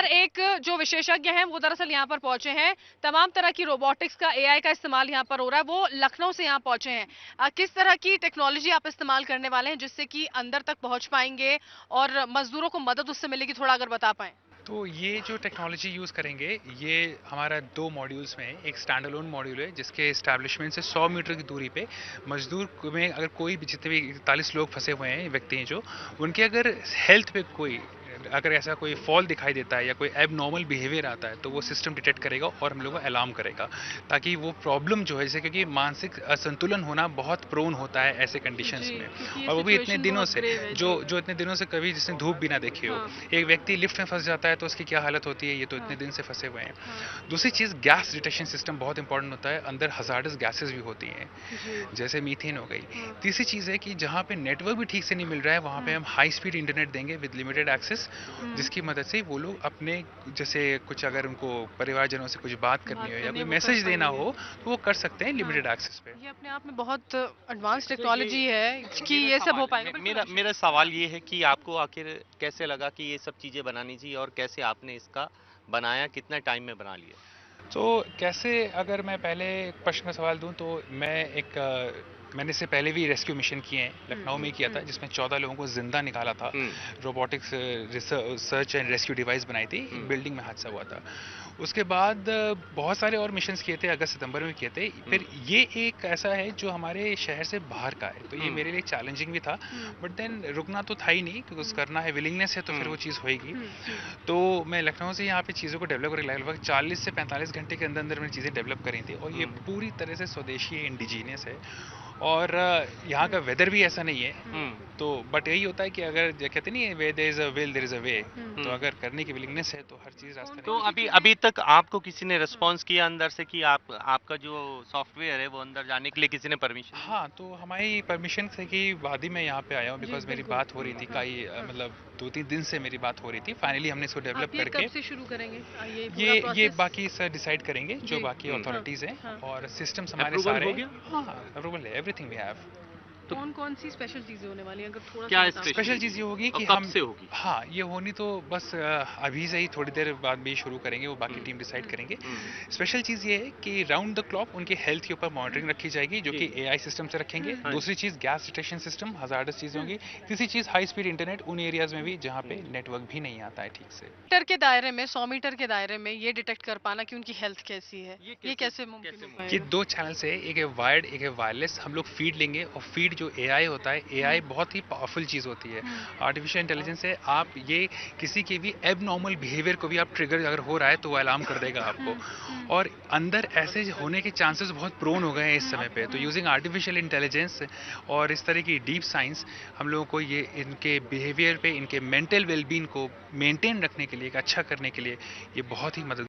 पर एक जो विशेषज्ञ हैं वो दरअसल यहाँ पर पहुंचे हैं। तमाम तरह की रोबोटिक्स का, एआई का इस्तेमाल यहाँ पर हो रहा है। वो लखनऊ से यहाँ पहुंचे हैं। किस तरह की टेक्नोलॉजी आप इस्तेमाल करने वाले हैं जिससे कि अंदर तक पहुंच पाएंगे और मजदूरों को मदद उससे मिलेगी, थोड़ा अगर बता पाएं। तो ये जो टेक्नोलॉजी यूज़ करेंगे, ये हमारा 2 मॉड्यूल्स में है। एक स्टैंड अलोन मॉड्यूल है जिसके एस्टैब्लिशमेंट से 100 मीटर की दूरी पे मजदूर में अगर कोई भी, जितने भी 41 लोग फंसे हुए हैं व्यक्ति हैं जो, उनके अगर हेल्थ पे कोई, अगर ऐसा कोई फॉल दिखाई देता है या कोई एब नॉर्मल बिहेवियर आता है तो वो सिस्टम डिटेक्ट करेगा और हम लोग को अलार्म करेगा, ताकि वो प्रॉब्लम जो है, जैसे क्योंकि मानसिक असंतुलन होना बहुत प्रोन होता है ऐसे कंडीशंस जी, में, क्योंकि ये और वो भी इतने सिचुएशन दिनों बहुत से, ग्रेव है। जो जी। जो इतने दिनों से कभी जिसने धूप भी ना देखी हो। हाँ। एक व्यक्ति लिफ्ट में फंस जाता है तो उसकी क्या हालत होती है, ये तो इतने हाँ। दिन से फंसे हुए हैं। हाँ। दूसरी चीज़, गैस डिटेक्शन सिस्टम बहुत इंपॉर्टेंट होता है। अंदर हजार्डस गैसेस भी होती हैं, जी। जैसे मीथेन हो गई। हाँ। तीसरी चीज़ है कि जहाँ पे नेटवर्क भी ठीक से नहीं मिल रहा है, वहाँ पे हम्म। हम हाई स्पीड इंटरनेट देंगे विद लिमिटेड एक्सेस, हम्म। जिसकी मदद से वो लोग अपने, जैसे कुछ अगर उनको परिवारजनों से कुछ बात करनी बात हो या करनी कोई है वो कर मैसेज देना पाएंगे। हो तो वो कर सकते हैं हाँ, लिमिटेड एक्सेस पे। ये अपने आप में बहुत एडवांस अच्छा, ये टेक्नोलॉजी है कि मेरा ये सब हो सवाल पाएगा। बिल्कुल मेरा अभिषेक। मेरा सवाल ये है कि आपको आखिर कैसे लगा कि ये सब चीजें बनानी चाहिए और कैसे आपने इसका बनाया, कितना टाइम में बना लिया? तो कैसे, अगर मैं पहले एक प्रश्न का सवाल दूं तो मैं एक मैंने इससे पहले भी रेस्क्यू मिशन किए हैं, लखनऊ में ही किया था, जिसमें 14 लोगों को जिंदा निकाला था। हम्म। Robotics search and rescue device बनाई थी, एक हम्म। बिल्डिंग में हादसा हुआ था। उसके बाद बहुत सारे और मिशंस किए थे, अगस्त सितंबर में किए थे। हम्म। फिर ये एक ऐसा है जो हमारे शहर से बाहर का है, तो ये हम्म। मेरे लिए चैलेंजिंग भी था। हम्म। बट देन रुकना तो था ही नहीं, क्योंकि कुछ करना है, विलिंगनेस है तो फिर हम्म। वो चीज़ होएगी। हम्म। हम्म। तो मैं लखनऊ से यहाँ पे चीज़ों को डेवलप करके लगभग 40 से 45 घंटे के अंदर अंदर मैंने चीज़ें डेवलप करी थी, और ये हम्म। पूरी तरह से स्वदेशी है, इंडिजीनियस है। और यहाँ का हम्म। वेदर भी ऐसा नहीं है। हम्म। हम्म। तो बट यही होता है कि अगर कहते नहीं है, way there is a will there is a way, तो हम्म। हम्म। अगर करने की विलिंगनेस है तो हर चीज़ कौन रास्ता तो कौन निकल सी सकती अभी है। चीजें। अभी तक आपको किसी ने हाँ। रिस्पांस किया अंदर से कि आप आपका जो सॉफ्टवेयर है वो अंदर जाने के लिए किसी ने परमिशन दी? हाँ, तो हमारी परमिशन से कि बाद ही मैं यहाँ पे आया हूँ, जी बिकॉज मेरी बिल्कुल। बात हो रही थी, हाँ। कई हाँ। मतलब 2-3 दिन से मेरी बात हो रही थी। फाइनली हमने इसको डेवलप आप ये करके, कब से शुरू करेंगे, ये पूरा ये प्रोसेस। बाकी सर डिसाइड करेंगे, जो जी। बाकी हम्म। हाँ। अथॉरिटीज़ हैं। हाँ। और सिस्टम्स हमारे अप्रूवल सारे, हो गया? हाँ, अप्रूवल है, एवरीथिंग वी हैव। तो कौन कौन सी स्पेशल चीजें होने वाली हैं, अगर थोड़ा सा क्या बता पाए। स्पेशल स्पेशली चीज़ ये होगी और कि कब हम, से होगी? हाँ, ये होनी तो बस अभी से ही थोड़ी देर बाद भी शुरू करेंगे, वो बाकी हम्म। टीम डिसाइड हम्म। करेंगे। हम्म। स्पेशल चीज़ ये है कि राउंड द क्लॉक उनके हेल्थ के ऊपर मॉनिटरिंग रखी जाएगी, जो जी। कि एआई सिस्टम से रखेंगे। हम्म। हाँ जी। दूसरी चीज़, गैस डिटेक्शन सिस्टम, हजार्डस चीज़ें हम्म। होंगी। तीसरी चीज़, हाई स्पीड इंटरनेट उन एरियाज में भी जहाँ पे हम्म। नेटवर्क भी नहीं आता है ठीक से। मीटर के दायरे में, 100 मीटर के दायरे में ये डिटेक्ट कर पाना कि उनकी हेल्थ कैसी है, ये ये कैसे कैसे मुमकिन कैसे हो ये मुमकिन पाएगा। है? 2 चैनल्स है, एक है वायर्ड, एक है वायरलेस। हम लोग फीड लेंगे, और फीड जो एआई होता है, एआई हम्म। बहुत ही पावरफुल चीज़ होती है, हम्म। आर्टिफिशियल इंटेलिजेंस है। आप ये किसी के भी एब नॉर्मल बिहेवियर को भी आप ट्रिगर अगर हो रहा है तो वो अलार्म कर देगा आपको। हम्म। हम्म। और अंदर ऐसे होने के चांसेस बहुत प्रोन हो गए हैं इस हम्म। समय पे, तो यूजिंग आर्टिफिशियल इंटेलिजेंस और इस तरह की डीप साइंस, हम लोगों को ये इनके बिहेवियर पे, इनके मेंटल वेलबींग को मेंटेन रखने के लिए, एक अच्छा करने के लिए, ये बहुत ही मदद